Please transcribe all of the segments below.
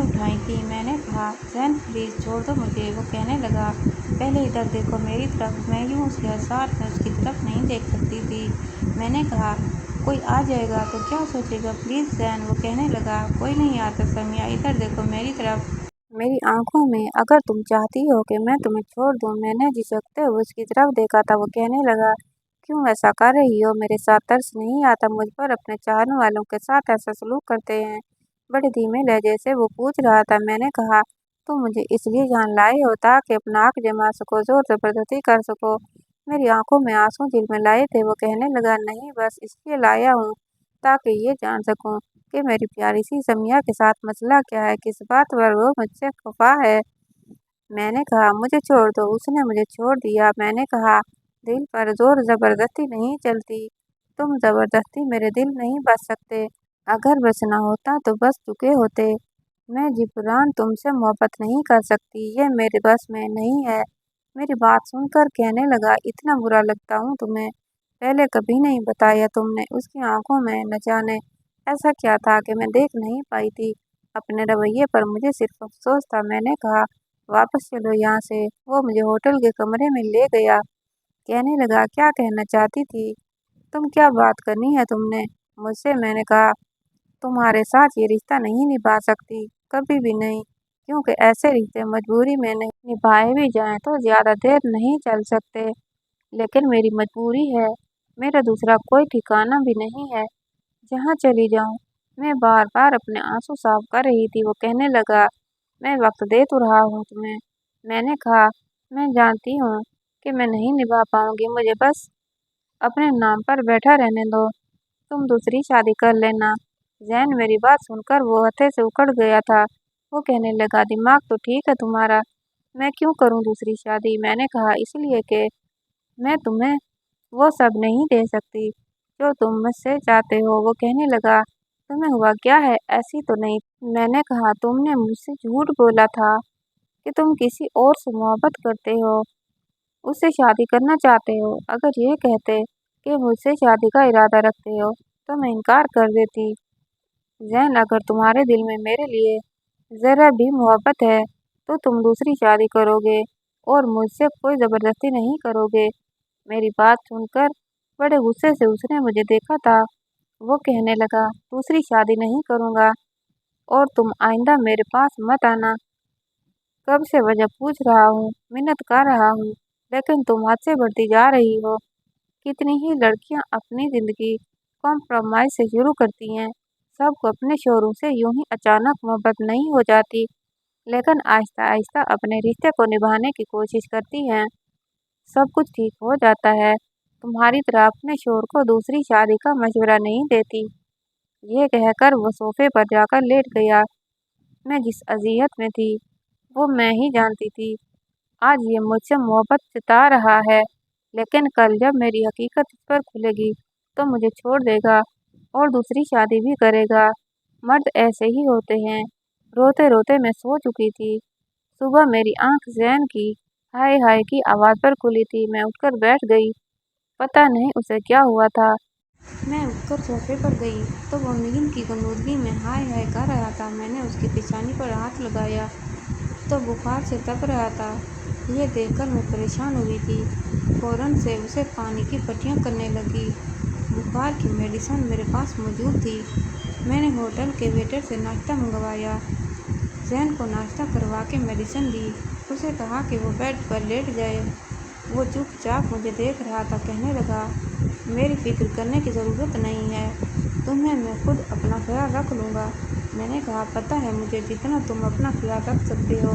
उठाई थी। मैंने कहा, ज़ैन प्लीज़ छोड़ दो मुझे। वो कहने लगा, पहले इधर देखो मेरी तरफ। मैं यूँ उसके साथ में उसकी तरफ नहीं देख सकती थी। मैंने कहा, कोई आ जाएगा तो क्या सोचेगा, प्लीज़ ज़ैन। वो कहने लगा, कोई नहीं आता समिया, इधर देखो मेरी तरफ, मेरी आंखों में। अगर तुम चाहती हो कि मैं तुम्हें छोड़ दूँ। मैंने झिझकते हुए उसकी तरफ देखा था। वो कहने लगा, क्यों ऐसा कर रही हो? मेरे साथ तरस नहीं आता मुझ पर? अपने चाहने वालों के साथ ऐसा सलूक करते हैं? बड़े धीमे लहजे से वो पूछ रहा था। मैंने कहा, तुम मुझे इसलिए यहाँ लाए हो ताकि अपना हक जमा सको, जोर जबरदस्ती कर सको? मेरी आंखों में आंसू झिलमिलाए थे। वो कहने लगा, नहीं, बस इसलिए लाया हूँ ताकि ये जान सकूं कि मेरी प्यारी सी समिया के साथ मसला क्या है, किस बात पर वो मुझसे खफा है। मैंने कहा, मुझे छोड़ दो। उसने मुझे छोड़ दिया। मैंने कहा, दिल पर जोर जबरदस्ती नहीं चलती। तुम जबरदस्ती मेरे दिल नहीं बस सकते। अगर बसना होता तो बस चुके होते। मैं जिबरान तुमसे मोहब्बत नहीं कर सकती, ये मेरे बस में नहीं है। मेरी बात सुनकर कहने लगा, इतना बुरा लगता हूँ तुम्हें? पहले कभी नहीं बताया तुमने। उसकी आंखों में न जाने ऐसा क्या था कि मैं देख नहीं पाई थी। अपने रवैये पर मुझे सिर्फ अफसोस था। मैंने कहा, वापस चलो यहाँ से। वो मुझे होटल के कमरे में ले गया। कहने लगा, क्या कहना चाहती थी तुम? क्या बात करनी है तुमने मुझसे? मैंने कहा, तुम्हारे साथ ये रिश्ता नहीं निभा सकती, कभी भी नहीं, क्योंकि ऐसे रिश्ते मजबूरी में नहीं निभाए भी जाएं तो ज़्यादा देर नहीं चल सकते। लेकिन मेरी मजबूरी है, मेरा दूसरा कोई ठिकाना भी नहीं है जहाँ चली जाऊँ। मैं बार बार अपने आंसू साफ कर रही थी। वो कहने लगा, मैं वक्त दे तो रहा हूँ तुम्हें। मैंने कहा, मैं जानती हूँ कि मैं नहीं निभा पाऊंगी, मुझे बस अपने नाम पर बैठा रहने दो। तुम दूसरी शादी कर लेना। ज़ैन मेरी बात सुनकर वो हत्थे से उखड़ गया था। वो कहने लगा, दिमाग तो ठीक है तुम्हारा, मैं क्यों करूं दूसरी शादी? मैंने कहा, इसलिए कि मैं तुम्हें वो सब नहीं दे सकती जो तुम मुझसे चाहते हो। वो कहने लगा, तुम्हें हुआ क्या है? ऐसी तो नहीं। मैंने कहा, तुमने मुझसे झूठ बोला था कि तुम किसी और से मोहब्बत करते हो, उससे शादी करना चाहते हो। अगर ये कहते कि मुझसे शादी का इरादा रखते हो तो मैं इनकार कर देती। ज़ैन, अगर तुम्हारे दिल में मेरे लिए ज़रा भी मोहब्बत है तो तुम दूसरी शादी करोगे और मुझसे कोई ज़बरदस्ती नहीं करोगे। मेरी बात सुनकर बड़े गुस्से से उसने मुझे देखा था। वो कहने लगा, दूसरी शादी नहीं करूँगा और तुम आइंदा मेरे पास मत आना। कब से वजह पूछ रहा हूँ, मिन्नत कर रहा हूँ, लेकिन तुम हद से बढ़ती जा रही हो। कितनी ही लड़कियां अपनी ज़िंदगी कॉम्प्रोमाइज़ से शुरू करती हैं। सबको अपने शोरों से यूं ही अचानक मोहब्बत नहीं हो जाती, लेकिन आहिस्ता आहिस्ता अपने रिश्ते को निभाने की कोशिश करती हैं। सब कुछ ठीक हो जाता है। तुम्हारी तरह अपने शोर को दूसरी शादी का मशवरा नहीं देती। ये कहकर वो सोफे पर जाकर लेट गया। मैं जिस अजियत में थी वो मैं ही जानती थी। आज ये मुझसे मोहब्बत जता रहा है, लेकिन कल जब मेरी हकीकत इस पर खुलेगी तो मुझे छोड़ देगा और दूसरी शादी भी करेगा। मर्द ऐसे ही होते हैं। रोते रोते मैं सो चुकी थी। सुबह मेरी आंख ज़ैन की हाय हाय की आवाज़ पर खुली थी। मैं उठकर बैठ गई। पता नहीं उसे क्या हुआ था। मैं उठकर सोफे पर गई तो वो नींद की गंदगी में हाय हाय कर रहा था। मैंने उसकी पेशानी पर हाथ लगाया तो बुखार से तप रहा था। ये देखकर मैं परेशान हुई थी। फ़ौरन से उसे पानी की पट्टियाँ करने लगी। बुखार की मेडिसिन मेरे पास मौजूद थी। मैंने होटल के वेटर से नाश्ता मंगवाया। ज़ैन को नाश्ता करवा के मेडिसिन दी। उसे कहा कि वो बेड पर लेट जाए। वो चुपचाप मुझे देख रहा था। कहने लगा, मेरी फिक्र करने की ज़रूरत नहीं है, तुम्हें मैं खुद अपना ख्याल रख लूँगा। मैंने कहा, पता है मुझे, जितना तुम अपना ख्याल रख सकते हो।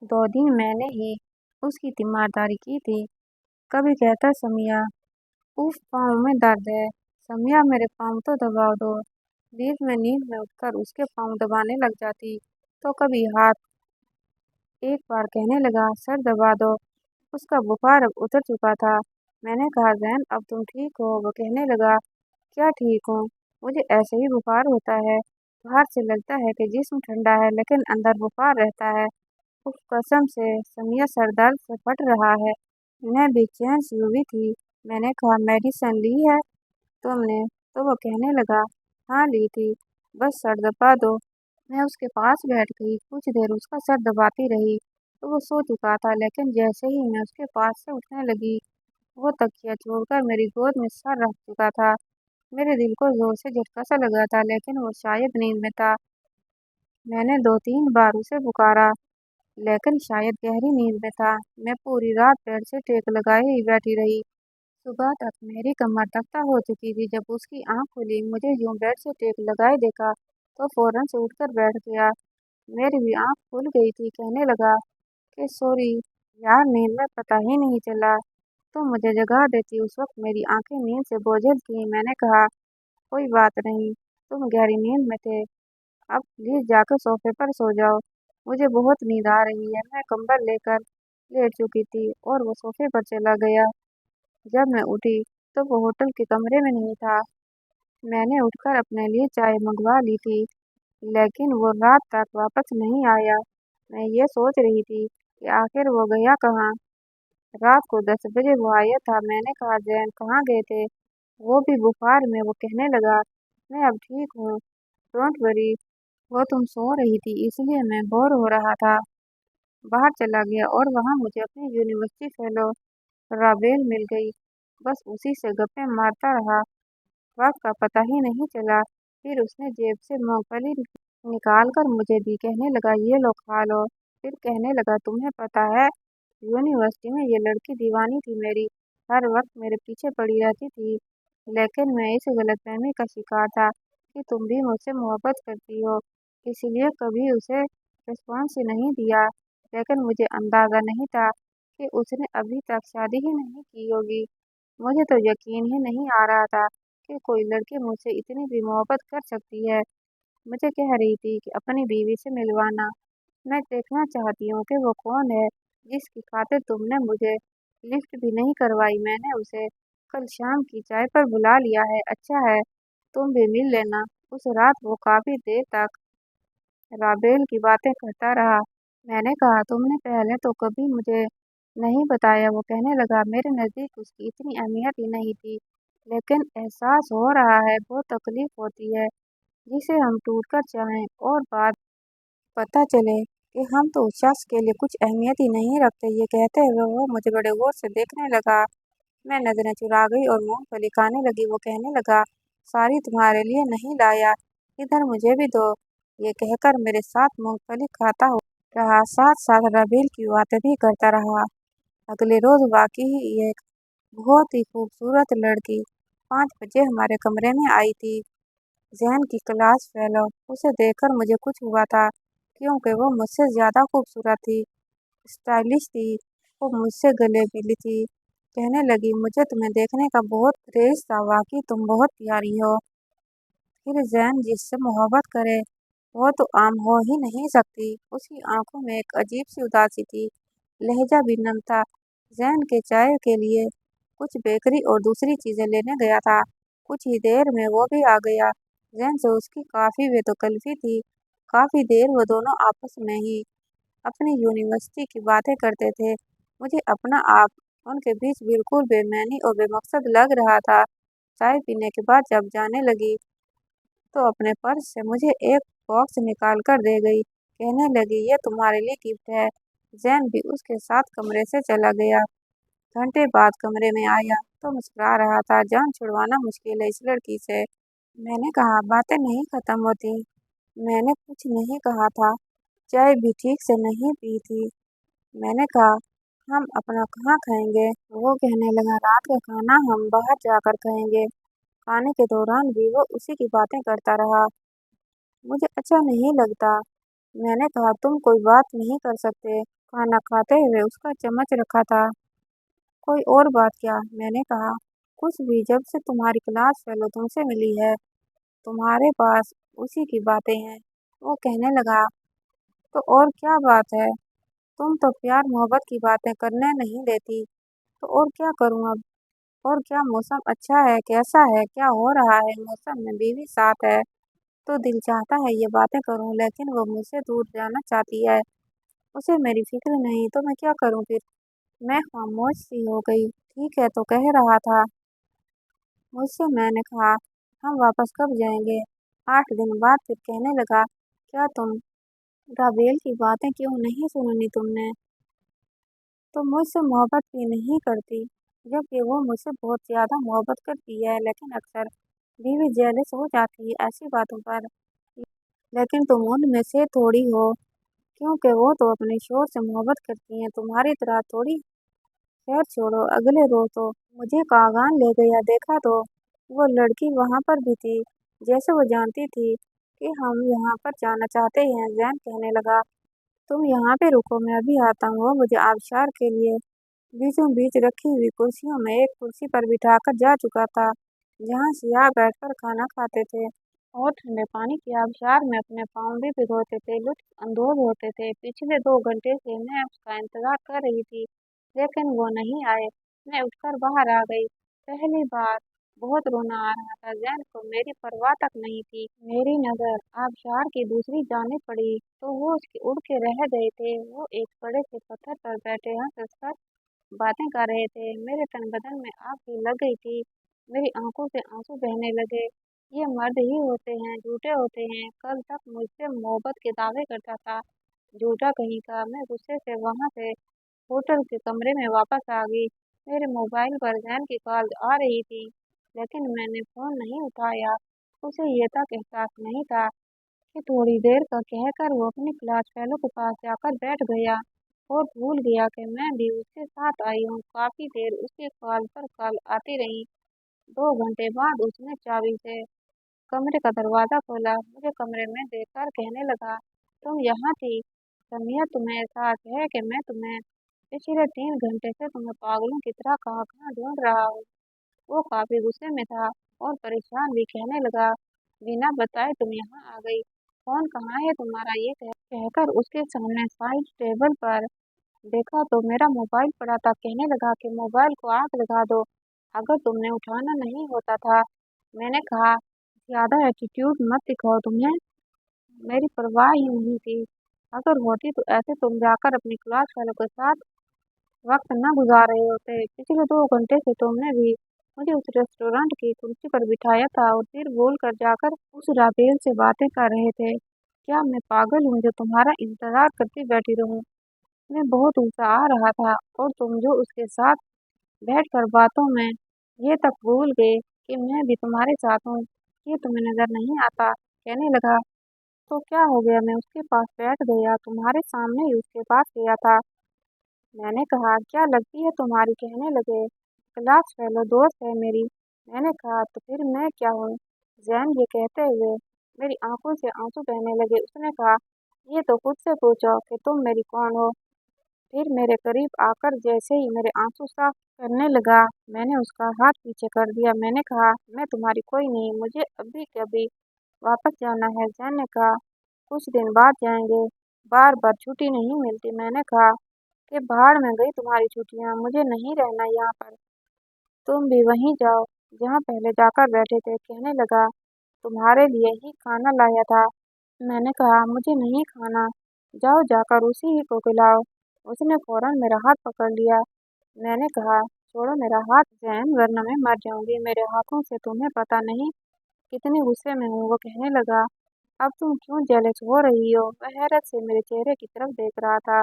2 दिन मैंने ही उसकी तीमारदारी की थी। कभी कहता, समिया उफ, पाँव में दर्द है। समिया मेरे पाँव तो दबा दो। बीच में नींद में उठकर उसके पाँव दबाने लग जाती। तो कभी हाथ। एक बार कहने लगा, सर दबा दो। उसका बुखार अब उतर चुका था। मैंने कहा, ज़ैन अब तुम ठीक हो? वो कहने लगा, क्या ठीक हूँ, मुझे ऐसे ही बुखार होता है। बाहर से लगता है कि जिस्म ठंडा है लेकिन अंदर बुखार रहता है। उफ, कसम से समिया सर दर्द से फट रहा है। मैं बेचैन सी हुई थी। मैंने कहा, मेडिसिन ली है तुमने? तो वो कहने लगा, हाँ ली थी, बस सर दबा दो। मैं उसके पास बैठ गई। कुछ देर उसका सर दबाती रही तो वो सो चुका था, लेकिन जैसे ही मैं उसके पास से उठने लगी, वो तकिया छोड़कर मेरी गोद में सर रख चुका था। मेरे दिल को जोर से झटका सा लगा था, लेकिन वो शायद नींद में था। मैंने 2-3 बार उसे पुकारा, लेकिन शायद गहरी नींद में था। मैं पूरी रात बेड से टेक लगाए ही बैठी रही। सुबह तक मेरी कमर तख्ता हो चुकी थी। जब उसकी आंख खुली, मुझे यूं बेड से टेक लगाए देखा तो फौरन से उठकर बैठ गया। मेरी भी आंख खुल गई थी। कहने लगा कि सॉरी यार, नींद में पता ही नहीं चला, तुम मुझे जगा देती। उस वक्त मेरी आंखें नींद से बोझिल थीं। मैंने कहा, कोई बात नहीं, तुम गहरी नींद में थे, अब प्लीज जाकर सोफे पर सो जाओ, मुझे बहुत नींद आ रही है। मैं कंबल लेकर लेट चुकी थी और वो सोफे पर चला गया। जब मैं उठी तो वो होटल के कमरे में नहीं था। मैंने उठकर अपने लिए चाय मंगवा ली थी, लेकिन वो रात तक वापस नहीं आया। मैं ये सोच रही थी कि आखिर वो गया कहाँ। रात को 10 बजे वो आया था। मैंने कहा, जैन कहाँ गए थे? वो भी बुखार में। वो कहने लगा, मैं अब ठीक हूँ, डोंट वरी। वो तुम सो रही थी इसलिए मैं बोर हो रहा था, बाहर चला गया और वहाँ मुझे अपनी यूनिवर्सिटी फेलो राबेल मिल गई। बस उसी से गप्पे मारता रहा, वक्त का पता ही नहीं चला। फिर उसने जेब से मूंगफली निकाल कर मुझे दी। कहने लगा, ये लो खा लो। फिर कहने लगा, तुम्हें पता है यूनिवर्सिटी में ये लड़की दीवानी थी मेरी, हर वक्त मेरे पीछे पड़ी रहती थी, लेकिन मैं इस गलतफहमी का शिकार था कि तुम भी मुझसे मोहब्बत करती हो, इसलिए कभी उसे रिस्पॉन्स ही नहीं दिया। लेकिन मुझे अंदाजा नहीं था कि उसने अभी तक शादी ही नहीं की होगी। मुझे तो यकीन ही नहीं आ रहा था कि कोई लड़की मुझसे इतनी भी मोहब्बत कर सकती है। मुझे कह रही थी कि अपनी बीवी से मिलवाना, मैं देखना चाहती हूँ कि वो कौन है जिसकी खातिर तुमने मुझे लिफ्ट भी नहीं करवाई। मैंने उसे कल शाम की चाय पर बुला लिया है, अच्छा है तुम भी मिल लेना। उस रात वो काफी देर तक राबेल की बातें करता रहा। मैंने कहा, तुमने पहले तो कभी मुझे नहीं बताया। वो कहने लगा, मेरे नज़दीक उसकी इतनी अहमियत ही नहीं थी, लेकिन एहसास हो रहा है बहुत तकलीफ होती है जिसे हम टूट कर चाहें और बाद पता चले कि हम तो उस शख्स के लिए कुछ अहमियत ही नहीं रखते। ये कहते हुए वो मुझे बड़े गौर से देखने लगा। मैं नजरें चुरा गई और मूंगफली खाने लगी। वो कहने लगा, सारी तुम्हारे लिए नहीं लाया, इधर मुझे भी दो। ये कहकर मेरे साथ मूंगफली खाता हो रहा, साथ साथ रबील की बातें भी करता रहा। अगले रोज वाकई ही एक बहुत ही खूबसूरत लड़की 5 बजे हमारे कमरे में आई थी, जहन की क्लास फेलो। उसे देखकर मुझे कुछ हुआ था, क्योंकि वो मुझसे ज्यादा खूबसूरत थी, स्टाइलिश थी। वो मुझसे गले मिली थी, कहने लगी, मुझे तुम्हें देखने का बहुत क्रेज था, वाकई तुम बहुत प्यारी हो। फिर जैन जिससे मोहब्बत करे वो तो आम हो ही नहीं सकती। उसकी आंखों में एक अजीब सी उदासी थी, लहजा भी नम था। जैन के चाय के लिए कुछ बेकरी और दूसरी चीजें लेने गया था। कुछ ही देर में वो भी आ गया। जैन से उसकी काफी बेतकल्फी थी। काफी देर वो दोनों आपस में ही अपनी यूनिवर्सिटी की बातें करते थे। मुझे अपना आप उनके बीच बिल्कुल बेमैनी और बेमकसद लग रहा था। चाय पीने के बाद जब जाने लगी तो अपने पर्स से मुझे एक बॉक्स निकाल कर दे गई। कहने लगी, ये तुम्हारे लिए गिफ्ट है। जैन भी उसके साथ कमरे से चला गया। घंटे बाद कमरे में आया तो मुस्कुरा रहा था। जान छुड़वाना मुश्किल है इस लड़की से। मैंने कहा, बातें नहीं खत्म होती। मैंने कुछ नहीं कहा था, चाय भी ठीक से नहीं पी थी। मैंने कहा, हम अपना कहाँ खाएंगे? वो कहने लगा, रात का खाना हम बाहर जाकर खाएंगे। खाने के दौरान भी वो उसी की बातें करता रहा। मुझे अच्छा नहीं लगता। मैंने कहा, तुम कोई बात नहीं कर सकते? खाना खाते हुए उसका चम्मच रखा था। कोई और बात क्या? मैंने कहा, कुछ भी। जब से तुम्हारी क्लास फेलो तुमसे मिली है, तुम्हारे पास उसी की बातें हैं। वो कहने लगा, तो और क्या बात है? तुम तो प्यार मोहब्बत की बातें करने नहीं देती, तो और क्या करूं अब? और क्या मौसम अच्छा है? कैसा है? क्या हो रहा है मौसम में? बीवी साथ है तो दिल चाहता है ये बातें करूं, लेकिन वो मुझसे दूर जाना चाहती है। उसे मेरी फिक्र नहीं, तो मैं क्या करूं फिर? मैं खामोश सी हो गई। ठीक है तो कह रहा था मुझसे। मैंने कहा, हम वापस कब जाएंगे? 8 दिन बाद। फिर कहने लगा क्या तुम राबेल की बातें क्यों नहीं सुनी तुमने? तुम मुझसे मोहब्बत भी नहीं करती, जबकि वो मुझसे बहुत ज़्यादा मोहब्बत करती है, लेकिन अक्सर बीवी जेलस हो जाती है ऐसी बातों पर। लेकिन तुम उनमें से थोड़ी हो, क्योंकि वो तो अपने शोहर से मोहब्बत करती हैं, तुम्हारी तरह थोड़ी। खैर छोड़ो, अगले रोज तो मुझे कागान ले गया, देखा तो वो लड़की वहां पर भी थी, जैसे वो जानती थी कि हम यहाँ पर जाना चाहते हैं। जैन कहने लगा, तुम यहाँ पे रुको, मैं अभी आता हूँ। वो मुझे आबशार के लिए बीचों बीच रखी हुई कुर्सियों में एक कुर्सी पर बिठाकर जा चुका था, जहाँ सियाह बैठकर खाना खाते थे और ठंडे पानी की आबशार में अपने पाँव भी भिगोते थे, लुत्फ अंदोज होते थे। पिछले 2 घंटे से मैं उसका इंतजार कर रही थी, लेकिन वो नहीं आए। मैं उठकर बाहर आ गई। पहली बार बहुत रोना आ रहा था। जैन को मेरी परवाह तक नहीं थी। मेरी नजर आबशार की दूसरी जाने पड़ी तो वो उसके उड़ के रह गए थे। वो एक बड़े से पत्थर पर बैठे हंस हंस कर बातें कर रहे थे। मेरे तन बदन में आग भी लग गई थी। मेरी आंखों से आंसू बहने लगे। ये मर्द ही होते हैं, झूठे होते हैं। कल तक मुझसे मोहब्बत के दावे करता था, झूठा कहीं का। मैं गुस्से से वहां से होटल के कमरे में वापस आ गई। मेरे मोबाइल पर जैन की कॉल आ रही थी, लेकिन मैंने फोन नहीं उठाया। उसे ये तक एहसास नहीं था कि थोड़ी देर का कहकर वो अपनी क्लास फेलो के पास जाकर बैठ गया और भूल गया कि मैं भी उसके साथ आई हूँ। काफी देर उसके कॉल पर कॉल आती रही। 2 घंटे बाद उसने चाबी से कमरे का दरवाजा खोला, मुझे कमरे में देखकर कहने लगा, तुम यहाँ थी? समिया, तुम्हें एहसास है कि मैं तुम्हें पिछले 3 घंटे से तुम्हें पागलों की तरह कहाँ कहाँ ढूंढ रहा हूँ। वो काफी गुस्से में था और परेशान भी। कहने लगा, बिना बताए तुम यहाँ आ गई, फोन कहाँ है तुम्हारा? ये कहकर उसके सामने साइड टेबल पर देखा तो मेरा मोबाइल पड़ा था। कहने लगा कि मोबाइल को आग लगा दो अगर तुमने उठाना नहीं होता था। मैंने कहा, ज्यादा एटीट्यूड मत दिखाओ, तुम्हें मेरी परवाह ही नहीं थी। अगर होती तो ऐसे तुम जाकर अपनी क्लास वालों के साथ वक्त न गुजार रहे होते। पिछले 2 घंटे से तुमने भी मुझे उस रेस्टोरेंट की कुर्सी पर बिठाया था और फिर भूल कर जाकर उस राबेल से बातें कर रहे थे। क्या मैं पागल हूँ जो तुम्हारा इंतजार करती बैठी रहूं? मैं बहुत गुस्सा आ रहा था और तुम जो उसके साथ बैठकर बातों में ये तक भूल गए कि मैं भी तुम्हारे साथ हूँ। ये तुम्हें नजर नहीं आता? कहने लगा, तो क्या हो गया? मैं उसके पास बैठ गया, तुम्हारे सामने ही उसके पास गया था। मैंने कहा, क्या लगती है तुम्हारी? कहने लगे, क्लास फेलो दोस्त है मेरी। मैंने कहा, तो फिर मैं क्या हूँ? जैन ये कहते हुए मेरी आंखों से आंसू बहने लगे। उसने कहा, ये तो खुद से पूछो कि तुम मेरी कौन हो। फिर मेरे करीब आकर जैसे ही मेरे आंसू साफ करने लगा, मैंने उसका हाथ पीछे कर दिया। मैंने कहा, मैं तुम्हारी कोई नहीं, मुझे अभी के अभी वापस जाना है। जैन ने कहा, कुछ दिन बाद जाएंगे, बार बार छुट्टी नहीं मिलती। मैंने कहा कि भाड़ में गई तुम्हारी छुट्टियां, मुझे नहीं रहना यहाँ पर। तुम भी वहीं जाओ जहाँ पहले जाकर बैठे थे। कहने लगा, तुम्हारे लिए ही खाना लाया था। मैंने कहा, मुझे नहीं खाना, जाओ जाकर उसी ही को खिलाओ। उसने फौरन मेरा हाथ पकड़ लिया। मैंने कहा, छोड़ो मेरा हाथ जैन, वरना मैं मर जाऊंगी मेरे हाथों से। तुम्हें पता नहीं कितने गुस्से में हूँ। वो कहने लगा, अब तुम क्यों जेलस हो रही हो? वह हैरत से मेरे चेहरे की तरफ देख रहा था।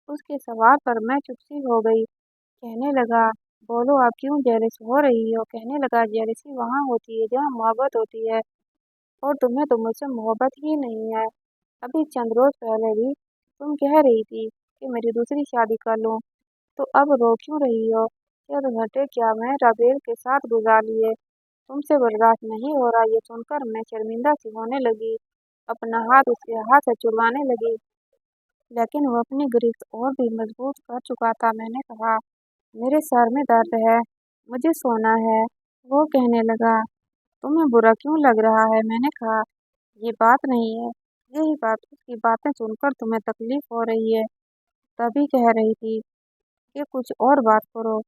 उसके सवाल पर मैं चुप सी हो गई। कहने लगा, बोलो आप क्यों जेलस हो रही हो? कहने लगा, जेलसी वहाँ होती है जहाँ मोहब्बत होती है, और तुम्हें तो मुझसे मोहब्बत ही नहीं है। अभी चंद रोज पहले भी तुम कह रही थी कि मेरी दूसरी शादी कर लूं, तो अब रो क्यों रही हो? 4 घंटे क्या मैं राबेल के साथ गुजार लिए? तुमसे बर्दाश्त नहीं हो रहा। ये सुनकर मैं शर्मिंदा सी होने लगी, अपना हाथ उसके हाथ से छुड़वाने लगी, लेकिन वो अपनी गिरफ्त और भी मजबूत कर चुका था। मैंने कहा, मेरे सर में दर्द है, मुझे सोना है। वो कहने लगा, तुम्हें बुरा क्यों लग रहा है? मैंने कहा, ये बात नहीं है। यही बात, उसकी बातें सुनकर तुम्हें तकलीफ हो रही है, तभी कह रही थी कि कुछ और बात करो।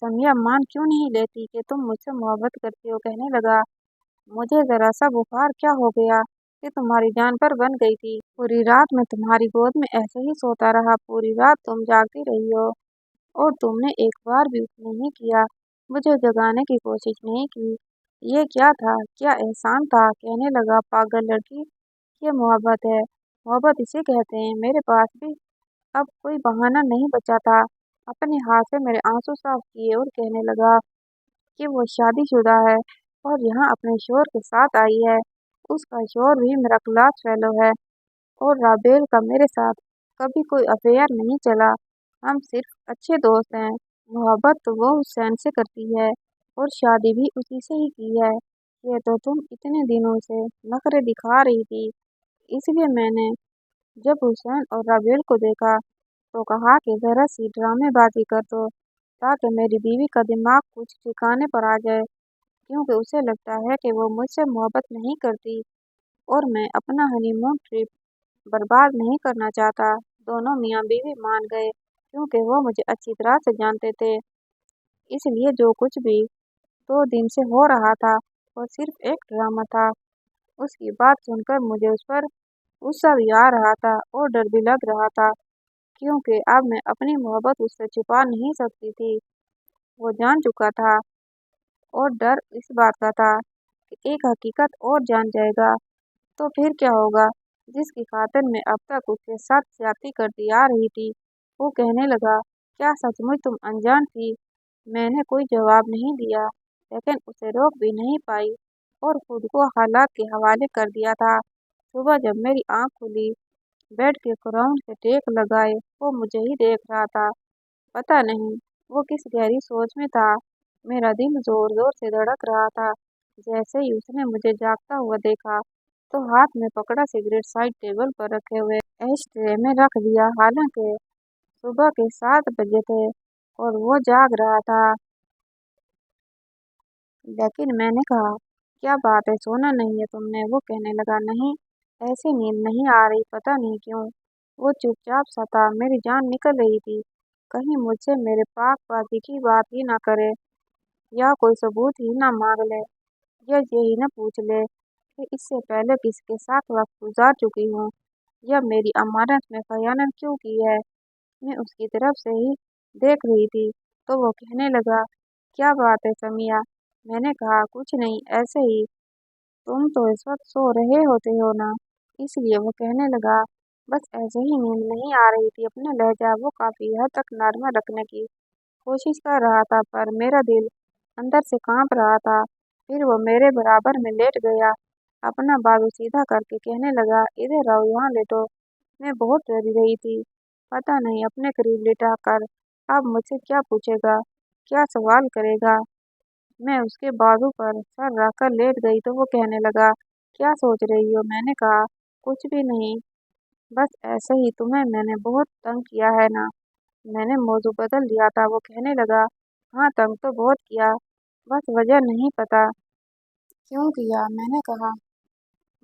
समिया मान क्यों नहीं लेती कि तुम मुझसे मोहब्बत करती हो? कहने लगा, मुझे जरा सा बुखार क्या हो गया कि तुम्हारी जान पर बन गई थी। पूरी रात मैं तुम्हारी गोद में ऐसे ही सोता रहा, पूरी रात तुम जागती रही हो और तुमने एक बार भी नहीं किया, मुझे जगाने की कोशिश नहीं की। ये क्या था? क्या एहसान था? कहने लगा, पागल लड़की, ये मोहब्बत है, मोहब्बत इसे कहते हैं। मेरे पास भी अब कोई बहाना नहीं बचा था। अपने हाथ से मेरे आंसू साफ किए और कहने लगा कि वो शादीशुदा है और यहाँ अपने शोहर के साथ आई है। उसका शोहर भी मेरा क्लास फेलो है और राबेल का मेरे साथ कभी कोई अफेयर नहीं चला। हम सिर्फ अच्छे दोस्त हैं। मोहब्बत तो वो हुसैन से करती है और शादी भी उसी से ही की है। ये तो तुम इतने दिनों से नखरे दिखा रही थी, इसलिए मैंने जब हुसैन और राबेल को देखा तो कहा कि जरा सी ड्रामेबाजी कर दो ताकि मेरी बीवी का दिमाग कुछ ठिकाने पर आ जाए, क्योंकि उसे लगता है कि वो मुझसे मोहब्बत नहीं करती और मैं अपना हनीमून ट्रिप बर्बाद नहीं करना चाहता। दोनों मियाँ बीवी मान गए क्योंकि वो मुझे अच्छी तरह से जानते थे। इसलिए जो कुछ भी 2 दिन से हो रहा था वो सिर्फ एक ड्रामा था। उसकी बात सुनकर मुझे उस पर गुस्सा भी आ रहा था और डर भी लग रहा था, क्योंकि अब मैं अपनी मोहब्बत उससे छुपा नहीं सकती थी। वो जान चुका था और डर इस बात का था कि एक हकीकत और जान जाएगा तो फिर क्या होगा। जिसकी खातिर मैं अब तक उसके साथ ज्यादती करती आ रही थी। वो कहने लगा, क्या सचमुच तुम अनजान थी? मैंने कोई जवाब नहीं दिया, लेकिन उसे रोक भी नहीं पाई और खुद को हालात के हवाले कर दिया था। सुबह जब मेरी आंख खुली, बेड के क्राउन से टेक लगाए वो मुझे ही देख रहा था। पता नहीं वो किस गहरी सोच में था। मेरा दिल जोर जोर से धड़क रहा था। जैसे ही उसने मुझे जागता हुआ देखा तो हाथ में पकड़ा सिगरेट साइड टेबल पर रखे हुए एश ट्रे में रख दिया। हालांकि सुबह के 7 बजे थे और वो जाग रहा था, लेकिन मैंने कहा, क्या बात है, सोना नहीं है तुमने? वो कहने लगा, नहीं, ऐसे नींद नहीं आ रही, पता नहीं क्यों। वो चुपचाप सा था। मेरी जान निकल रही थी कहीं मुझसे मेरे पाक बाकी की बात ही ना करे या कोई सबूत ही ना मांग ले या यही ना पूछ ले कि इससे पहले किसके साथ वक्त गुजार चुकी हूँ या मेरी अमानत में खयानत क्यों की है। मैं उसकी तरफ से ही देख रही थी तो वो कहने लगा, क्या बात है समिया? मैंने कहा, कुछ नहीं, ऐसे ही। तुम तो इस वक्त सो रहे होते हो ना? इसलिए वो कहने लगा, बस ऐसे ही नींद नहीं आ रही थी। अपना लहजा वो काफी हद तक नॉर्मल रखने की कोशिश कर रहा था, पर मेरा दिल अंदर से कांप रहा था। फिर वो मेरे बराबर में लेट गया, अपना बाजू सीधा करके कहने लगा, इधर आओ, यहाँ लेटो। मैं बहुत डरी रही थी, पता नहीं अपने करीब लेटा कर अब मुझसे क्या पूछेगा, क्या सवाल करेगा। मैं उसके बाजू पर सर रखकर लेट गई तो वो कहने लगा, क्या सोच रही हो? मैंने कहा, कुछ भी नहीं, बस ऐसे ही। तुम्हें मैंने बहुत तंग किया है ना? मैंने मौजू बदल दिया था। वो कहने लगा, हाँ, तंग तो बहुत किया, बस वजह नहीं पता क्यों किया। मैंने कहा,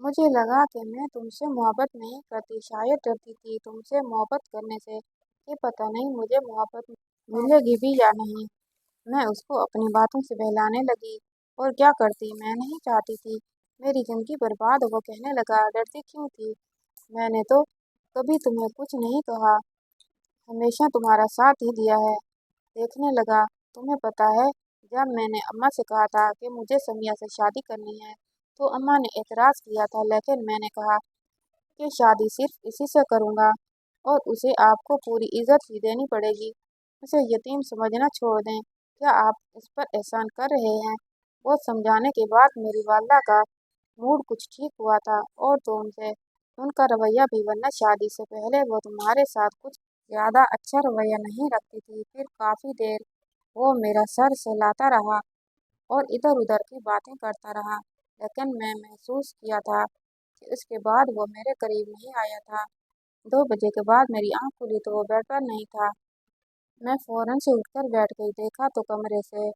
मुझे लगा कि मैं तुमसे मोहब्बत नहीं करती, शायद डरती थी तुमसे मोहब्बत करने से कि पता नहीं मुझे मोहब्बत मिलेगी भी या नहीं। मैं उसको अपनी बातों से बहलाने लगी और क्या करती, मैं नहीं चाहती थी मेरी जिंदगी बर्बाद हो। वो कहने लगा, डरती क्यों थी? मैंने तो कभी तुम्हें कुछ नहीं कहा, हमेशा तुम्हारा साथ ही दिया है। देखने लगा, तुम्हें पता है, जब मैंने अम्मा से कहा था कि मुझे समिया से शादी करनी है तो अम्मा ने एतराज़ किया था, लेकिन मैंने कहा कि शादी सिर्फ इसी से करूँगा और उसे आपको पूरी इज्जत भी देनी पड़ेगी। उसे यतीम समझना छोड़ दें। क्या आप इस पर एहसान कर रहे हैं? बहुत समझाने के बाद मेरी वालदा का मूड कुछ ठीक हुआ था और तो उनसे उनका रवैया भी, वरना शादी से पहले वो तुम्हारे साथ कुछ ज़्यादा अच्छा रवैया नहीं रखती थी। फिर काफ़ी देर वो मेरा सर सहलाता रहा और इधर उधर की बातें करता रहा, लेकिन मैं महसूस किया था कि उसके बाद वो मेरे करीब नहीं आया था। 2 बजे के बाद मेरी आंख खुली तो वो बेड पर नहीं था। मैं फौरन से उठकर बैठ गई। देखा तो कमरे से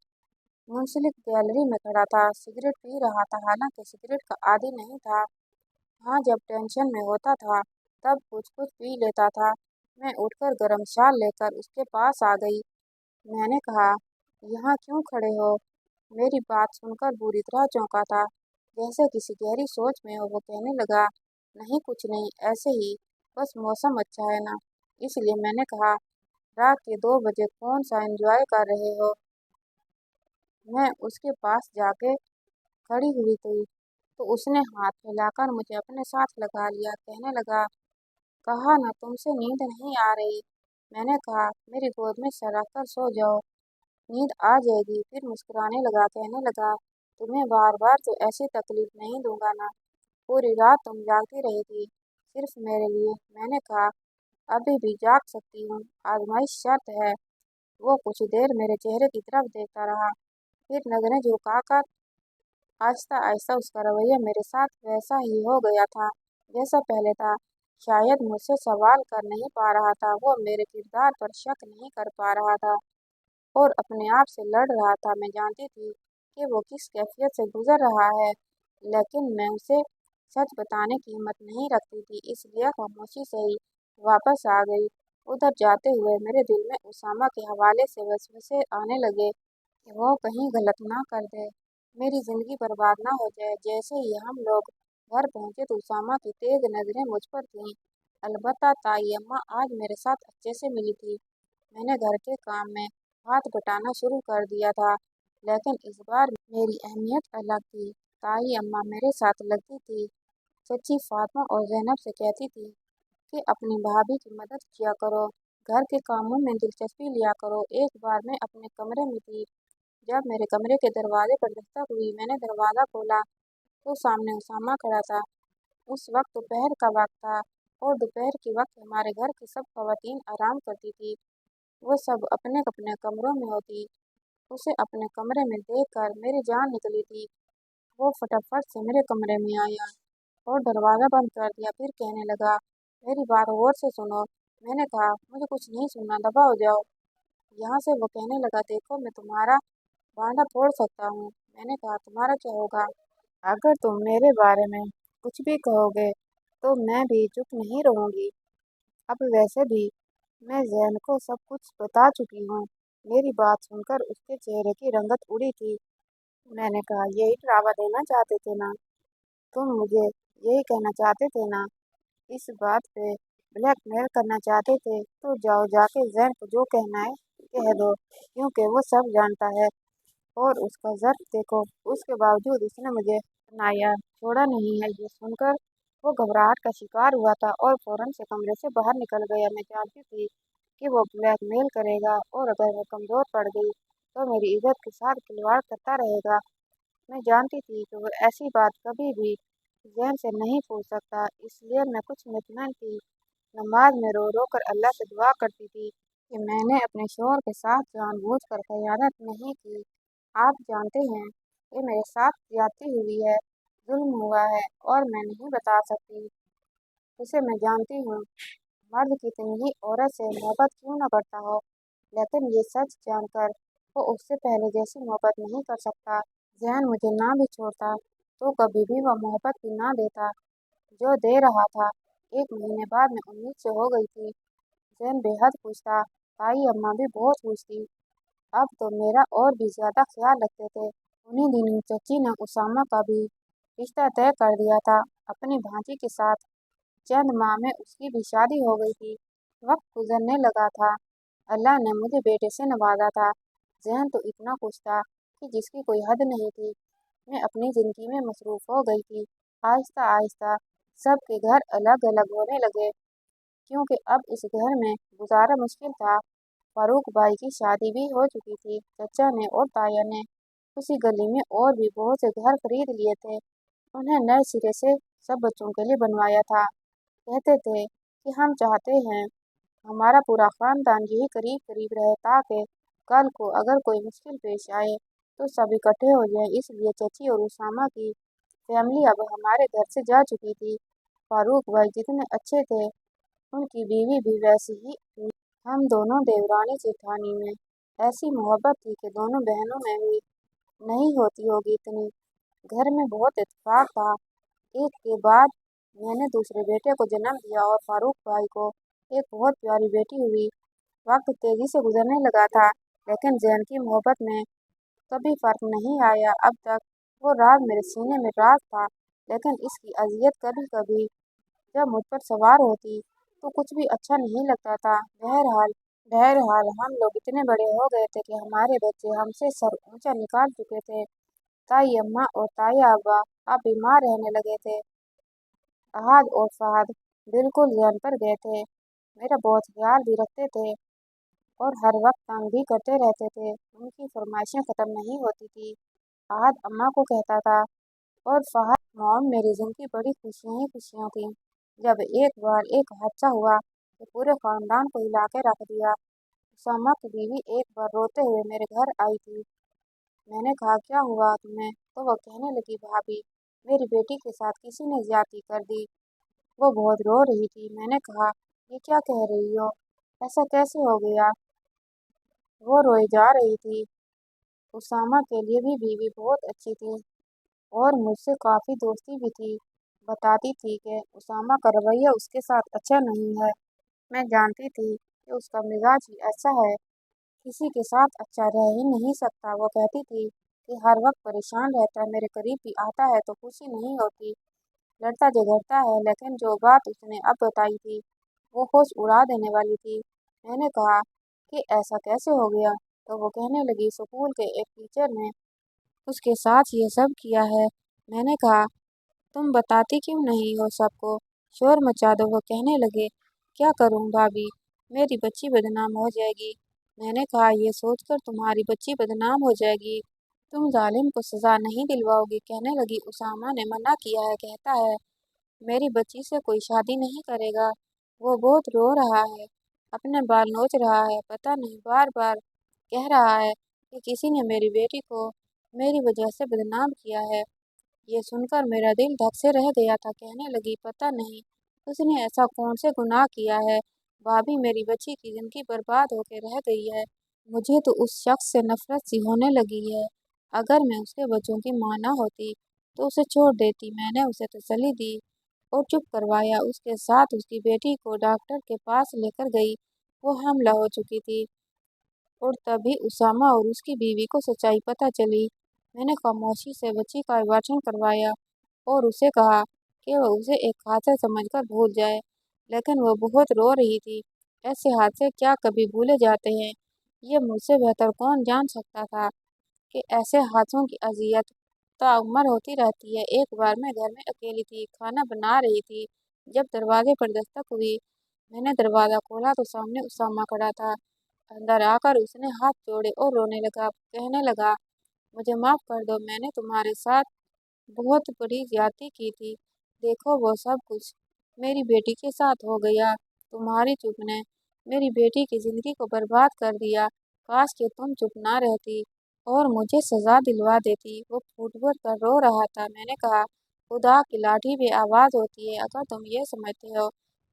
मुंसलिक गैलरी में खड़ा था, सिगरेट पी रहा था। हालांकि सिगरेट का आदी नहीं था, हाँ, जब टेंशन में होता था तब कुछ कुछ पी लेता था। मैं उठकर गरम शाल लेकर उसके पास आ गई। मैंने कहा, यहाँ क्यों खड़े हो? मेरी बात सुनकर बुरी तरह चौंका था, जैसे किसी गहरी सोच में हो। वो कहने लगा, नहीं, कुछ नहीं, ऐसे ही, बस मौसम अच्छा है ना, इसलिए। मैंने कहा, रात के 2 बजे कौन सा एंजॉय कर रहे हो? मैं उसके पास जाके खड़ी हुई थी तो उसने हाथ हिलाकर मुझे अपने साथ लगा लिया। कहने लगा, कहा ना तुमसे नींद नहीं आ रही। मैंने कहा, मेरी गोद में सर रख कर सो जाओ, नींद आ जाएगी। फिर मुस्कुराने लगा, कहने लगा, तुम्हें बार बार तो ऐसी तकलीफ नहीं दूंगा ना। पूरी रात तुम जागती रही थी, सिर्फ मेरे लिए। मैंने कहा, अभी भी जाग सकती हूँ, आजमाइश शर्त है। वो कुछ देर मेरे चेहरे की तरफ देखता रहा, फिर नजरें झुकाकर आहिस्ता आहिस्ता उसका रवैया मेरे साथ वैसा ही हो गया था जैसा पहले था। शायद मुझसे सवाल कर नहीं पा रहा था, वो मेरे किरदार पर शक नहीं कर पा रहा था और अपने आप से लड़ रहा था। मैं जानती थी कि वो किस कैफियत से गुजर रहा है, लेकिन मैं उसे सच बताने की हिम्मत नहीं रखती थी, इसलिए खामोशी से ही वापस आ गई। उधर जाते हुए मेरे दिल में उसामा के हवाले से वसवसे आने लगे कि वो कहीं गलत ना कर दे, मेरी जिंदगी बर्बाद ना हो जाए। जैसे ही हम लोग घर पहुंचे तो उसामा की तेज नजरें मुझ पर थीं। अलबत्ता ताई अम्मा आज मेरे साथ अच्छे से मिली थी। मैंने घर के काम में हाथ बटाना शुरू कर दिया था, लेकिन इस बार मेरी अहमियत अलग थी। ताई अम्मा मेरे साथ लगती थी, चची फातिमा और ज़ैनब से कहती थी कि अपनी भाभी की मदद किया करो, घर के कामों में दिलचस्पी लिया करो। एक बार मैं अपने कमरे में थी, जब मेरे कमरे के दरवाजे पर दस्तक हुई। मैंने दरवाज़ा खोला तो सामने उसामा खड़ा था। उस वक्त दोपहर का वक्त था और दोपहर के वक्त हमारे घर की सब खवातीन आराम करती थी, वो सब अपने अपने कमरों में होती। उसे अपने कमरे में देखकर मेरी जान निकली थी। वो फटाफट से मेरे कमरे में आया और दरवाज़ा बंद कर दिया। फिर कहने लगा, मेरी बात गौर से सुनो। मैंने कहा, मुझे कुछ नहीं सुनना, दबा हो जाओ यहाँ से। वो कहने लगा, देखो मैं तुम्हारा भांडा फोड़ सकता हूँ। मैंने कहा, तुम्हारा क्या होगा? अगर तुम मेरे बारे में कुछ भी कहोगे तो मैं भी चुप नहीं रहूंगी। अब वैसे भी मैं जैन को सब कुछ बता चुकी हूँ। मेरी बात सुनकर उसके चेहरे की रंगत उड़ी थी। मैंने कहा, यही ड्रामा देना चाहते थे ना? तुम मुझे यही कहना चाहते थे ना? इस बात पे ब्लैकमेल करना चाहते थे तो जाओ जाके जैन को जो कहना है कह दो, क्योंकि वो सब जानता है। और उसका ज़र्फ देखो, उसके बावजूद उसने मुझे अपनाया, छोड़ा नहीं है। ये सुनकर वो घबराहट का शिकार हुआ था और फौरन से कमरे से बाहर निकल गया। मैं जानती थी कि वो ब्लैकमेल करेगा और अगर मैं कमज़ोर पड़ गई तो मेरी इज्जत के साथ खिलवाड़ करता रहेगा। मैं जानती थी कि वो ऐसी बात कभी भी जहन से नहीं पूछ सकता, इसलिए मैं कुछ मुतमईन थी। नमाज में रो रो कर अल्लाह से दुआ करती थी कि मैंने अपने शोहर के साथ जानबूझकर खयानत नहीं की। आप जानते हैं कि मेरे साथ ज्यादती हुई है, जुल्म हुआ है और मैं नहीं बता सकती उसे। मैं जानती हूँ मर्द कितनी ही औरत से मोहब्बत क्यों न करता हो, लेकिन ये सच जानकर वो उससे पहले जैसी मोहब्बत नहीं कर सकता। जहन मुझे ना भी छोड़ता तो कभी भी वह मोहब्बत भी ना देता जो दे रहा था। एक महीने बाद मैं उम्मीद से हो गई थी। जैन बेहद खुश था, ताई अम्मा भी बहुत खुश थी। अब तो मेरा और भी ज्यादा ख्याल रखते थे। उन्हीं दिनों चची ने उसामा का भी रिश्ता तय कर दिया था अपनी भांजी के साथ। चंद माह में उसकी भी शादी हो गई थी। वक्त गुजरने लगा था, अल्लाह ने मुझे बेटे से नवाजा था। जहन तो इतना खुश था कि जिसकी कोई हद नहीं थी। मैं अपनी जिंदगी में मसरूफ हो गई थी। आहिस्ता आहिस्ता सबके घर अलग अलग होने लगे, क्योंकि अब इस घर में गुजारा मुश्किल था। फारूक भाई की शादी भी हो चुकी थी। चचा ने और ताया ने उसी गली में और भी बहुत से घर खरीद लिए थे। उन्हें नए सिरे से सब बच्चों के लिए बनवाया था। कहते थे कि हम चाहते हैं हमारा पूरा खानदान यही करीब करीब रहे, ताकि कल को अगर कोई मुश्किल पेश आए तो सब इकट्ठे हो जाएं। इसलिए चची और उसामा की फैमिली अब हमारे घर से जा चुकी थी। फारूक भाई जितने अच्छे थे, उनकी बीवी भी वैसी ही थी। हम दोनों देवरानी जेठानी में ऐसी मोहब्बत थी कि दोनों बहनों में भी नहीं होती होगी इतनी। घर में बहुत इत्तेफाक था। एक के बाद मैंने दूसरे बेटे को जन्म दिया और फारूक भाई को एक बहुत प्यारी बेटी हुई। वक्त तेजी से गुजरने लगा था, लेकिन जैन की मोहब्बत में कभी फर्क नहीं आया। अब तक वो राज मेरे सीने में राज था, लेकिन इसकी अजियत कभी कभी जब मुझ पर सवार होती तो कुछ भी अच्छा नहीं लगता था। बहरहाल हम लोग इतने बड़े हो गए थे कि हमारे बच्चे हमसे सर ऊंचा निकाल चुके थे। ताई अम्मा और ताया अब्बा अब बीमार रहने लगे थे। अहाद और फहद बिल्कुल ज़हन पर गए थे। मेरा बहुत ख्याल भी रखते थे और हर वक्त तंग भी करते रहते थे। उनकी फरमाइशें ख़त्म नहीं होती थी। अहाद अम्मा को कहता था और फहद, मॉम, मेरी ज़िंदगी बड़ी खुशियाँ ही खुशियाँ थीं। जब एक बार एक हादसा हुआ तो पूरे ख़ानदान को हिला के रख दिया। उसामा की बीवी एक बार रोते हुए मेरे घर आई थी। मैंने कहा, क्या हुआ तुम्हें? तो वो कहने लगी, भाभी, मेरी बेटी के साथ किसी ने ज्यादती कर दी। वो बहुत रो रही थी। मैंने कहा, ये क्या कह रही हो? ऐसा कैसे हो गया? वो रोई जा रही थी। उसामा के लिए भी बीवी बहुत अच्छी थी और मुझसे काफ़ी दोस्ती भी थी। बताती थी कि उसामा का रवैया उसके साथ अच्छा नहीं है। मैं जानती थी कि उसका मिजाज ही ऐसा है, किसी के साथ अच्छा रह ही नहीं सकता। वो कहती थी कि हर वक्त परेशान रहता है, मेरे करीब भी आता है तो खुशी नहीं होती, लड़ता झगड़ता है। लेकिन जो बात उसने अब बताई थी वो होश उड़ा देने वाली थी। मैंने कहा कि ऐसा कैसे हो गया? तो वो कहने लगी, स्कूल के एक टीचर ने उसके साथ ये सब किया है। मैंने कहा, तुम बताती क्यों नहीं हो सबको? शोर मचा दो। वो कहने लगे, क्या करूं भाभी, मेरी बच्ची बदनाम हो जाएगी। मैंने कहा, ये सोचकर तुम्हारी बच्ची बदनाम हो जाएगी, तुम जालिम को सजा नहीं दिलवाओगी। कहने लगी, उसामा ने मना किया है, कहता है मेरी बच्ची से कोई शादी नहीं करेगा। वो बहुत रो रहा है, अपने बाल नोच रहा है, पता नहीं बार बार कह रहा है कि किसी ने मेरी बेटी को मेरी वजह से बदनाम किया है। ये सुनकर मेरा दिल धक से रह गया था। कहने लगी, पता नहीं उसने ऐसा कौन से गुनाह किया है, भाभी मेरी बच्ची की जिंदगी बर्बाद होकर रह गई है। मुझे तो उस शख्स से नफरत सी होने लगी है। अगर मैं उसके बच्चों की माँ ना होती तो उसे छोड़ देती। मैंने उसे तसल्ली दी और चुप करवाया। उसके साथ उसकी बेटी को डॉक्टर के पास लेकर गई। वो हमला हो चुकी थी और तभी उसामा और उसकी बीवी को सच्चाई पता चली। मैंने खामोशी से बच्ची का अबार्शन करवाया और उसे कहा कि वह उसे एक हादसा समझकर भूल जाए, लेकिन वो बहुत रो रही थी। ऐसे हादसे क्या कभी भूले जाते हैं? ये मुझसे बेहतर कौन जान सकता था कि ऐसे हादसों की अजियत ताउम्र होती रहती है। एक बार मैं घर में अकेली थी, खाना बना रही थी, जब दरवाजे पर दस्तक हुई। मैंने दरवाज़ा खोला तो सामने उसामा खड़ा था। अंदर आकर उसने हाथ जोड़े और रोने लगा। कहने लगा, मुझे माफ़ कर दो, मैंने तुम्हारे साथ बहुत बड़ी ज्यादती की थी। देखो वो सब कुछ मेरी बेटी के साथ हो गया। तुम्हारी चुप ने मेरी बेटी की जिंदगी को बर्बाद कर दिया। काश कि तुम चुप ना रहती और मुझे सजा दिलवा देती। वो फूट फूट कर रो रहा था। मैंने कहा, खुदा की लाठी भी आवाज़ होती है। अगर तुम ये समझते हो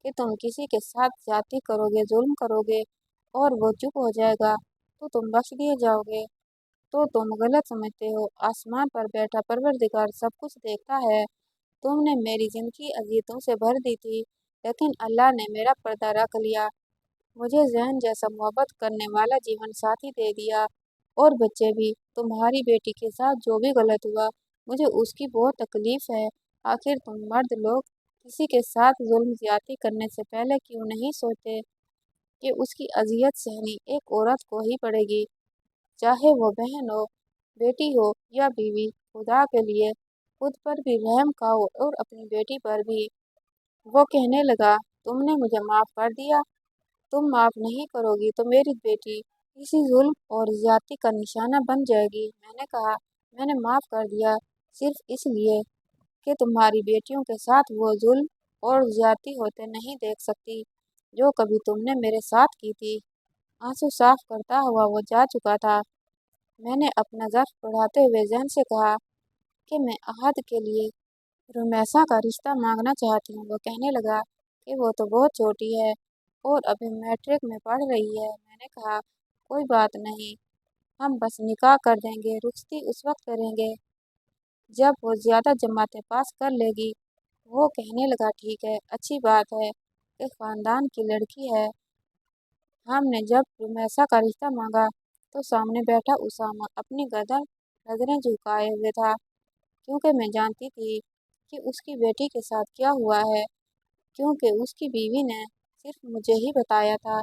कि तुम किसी के साथ ज्यादती करोगे, जुल्म करोगे और वो चुप हो जाएगा तो तुम बख्श दिए जाओगे, तो तुम गलत समझते हो। आसमान पर बैठा परवरदिगार सब कुछ देखता है। तुमने मेरी जिंदगी अज़ियतों से भर दी थी, लेकिन अल्लाह ने मेरा पर्दा रख लिया। मुझे जहन जैसा मोहब्बत करने वाला जीवन साथी दे दिया और बच्चे भी। तुम्हारी बेटी के साथ जो भी गलत हुआ, मुझे उसकी बहुत तकलीफ है। आखिर तुम मर्द लोग किसी के साथ जुल्म ज्यादती करने से पहले क्यों नहीं सोचते कि उसकी अजियत सहनी एक औरत को ही पड़ेगी, चाहे वो बहन हो, बेटी हो या बीवी। खुदा के लिए खुद पर भी रहम खाओ और अपनी बेटी पर भी। वो कहने लगा, तुमने मुझे माफ़ कर दिया, तुम माफ़ नहीं करोगी तो मेरी बेटी इसी जुल्म और ज्यादती का निशाना बन जाएगी। मैंने कहा, मैंने माफ़ कर दिया सिर्फ इसलिए कि तुम्हारी बेटियों के साथ वो जुल्म और ज्यादती होते नहीं देख सकती जो कभी तुमने मेरे साथ की थी। आंसू साफ करता हुआ वो जा चुका था। मैंने अपना ज़र्फ बढ़ाते हुए जहन से कहा कि मैं अहद के लिए रुमैसा का रिश्ता मांगना चाहती हूँ। वो कहने लगा कि वो तो बहुत छोटी है और अभी मैट्रिक में पढ़ रही है। मैंने कहा, कोई बात नहीं, हम बस निकाह कर देंगे, रुखसती उस वक्त करेंगे जब वो ज़्यादा जमातें पास कर लेगी। वो कहने लगा, ठीक है, अच्छी बात है कि ख़ानदान की लड़की है। हमने जब रुमैसा का रिश्ता मांगा तो सामने बैठा उसामा अपनी गर्दन नजरें झुकाए हुए था, क्योंकि मैं जानती थी कि उसकी बेटी के साथ क्या हुआ है, क्योंकि उसकी बीवी ने सिर्फ मुझे ही बताया था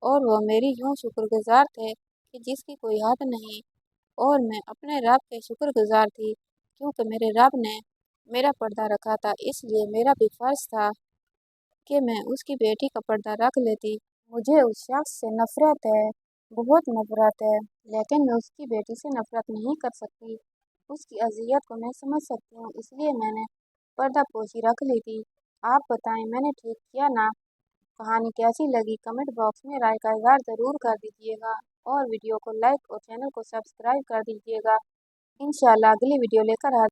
और वो मेरी यूं शुक्रगुजार थे कि जिसकी कोई हद नहीं। और मैं अपने रब के शुक्रगुजार थी क्योंकि मेरे रब ने मेरा पर्दा रखा था, इसलिए मेरा भी फ़र्ज़ था कि मैं उसकी बेटी का पर्दा रख लेती। मुझे उस शख्स से नफ़रत है, बहुत नफ़रत है, लेकिन मैं उसकी बेटी से नफ़रत नहीं कर सकती। उसकी अज़ियत को मैं समझ सकती हूँ, इसलिए मैंने पर्दा पोशी रख ली थी। आप बताएं, मैंने ठीक किया ना? कहानी कैसी लगी कमेंट बॉक्स में राय का इज़हार ज़रूर कर दीजिएगा और वीडियो को लाइक और चैनल को सब्सक्राइब कर दीजिएगा। इंशाल्लाह अगली वीडियो लेकर